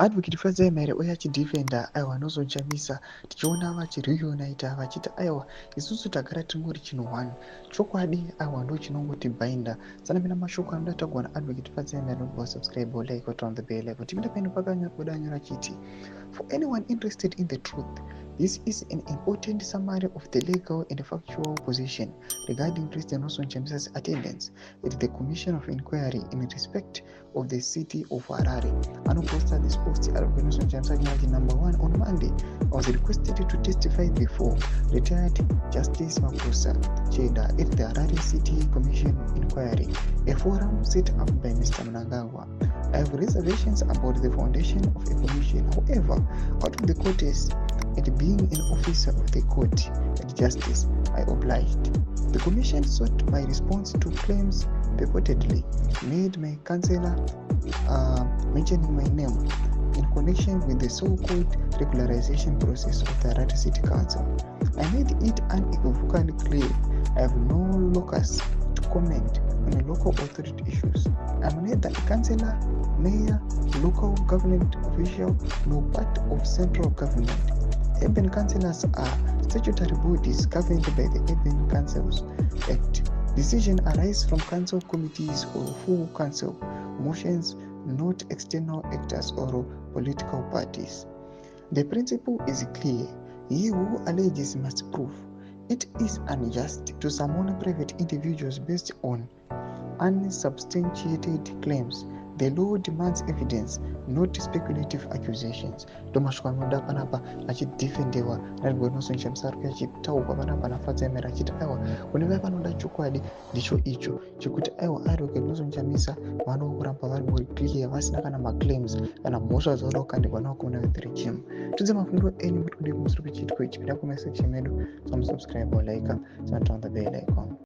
Advocate Fazemere oya chidefender aiwa anozochamisa tichiona vachireunita vachiti aiwa isusu tagara tingori chinhu one chokwadi aiwa ndo chinongoti bhainda sana mina mashoko anoda tagwana Advocate Fazemere nobva subscribe or like or turn the bell icon tipinda penu pakanyora chiti for anyone interested in the truth. This is an important summary of the legal and factual position regarding President Nelson Chamisa's attendance at the Commission of Inquiry in respect of the city of Harare. And posted this post Advocate Nelson Chamisa number 1 on Monday. I was requested to testify before retired Justice Makusa Cheda at the Harare City Commission Inquiry, a forum set up by Mr. Mnangagwa. I have reservations about the foundation of a commission. However, out of the courtesy and being an officer of the court and justice, I obliged. The commission sought my response to claims purportedly made by councillor mentioning my name in connection with the so-called regularization process of the Harare City Council. I made it unequivocally clear I have no locus to comment on local authority issues. I'm neither a councillor, mayor, local government official, nor part of central government. Urban councillors are statutory bodies governed by the Urban Councils Act. Decisions arise from council committees or full council motions, not external actors or political parties. The principle is clear. He who alleges must prove. It is unjust to summon private individuals based on unsubstantiated claims. The law demands evidence, not speculative accusations. Domashwa anoda panapa achidefendewa naAdvocate Nelson Chamisa ari achitaurwa panapa naFazemere achiti aiwa kune vanoda chokwadi ndicho icho chekuti aiwa Advocate Nelson Chamisa vanokuramba vari clear vasina kana maclaims kana mhosva dzavanoda kukandikwa nawo kuna the regime. Tudze mafundo enyu muri kude kumusoro pechitiko ichi peda kuma section medu, subscribe or like and turn on the bell icon.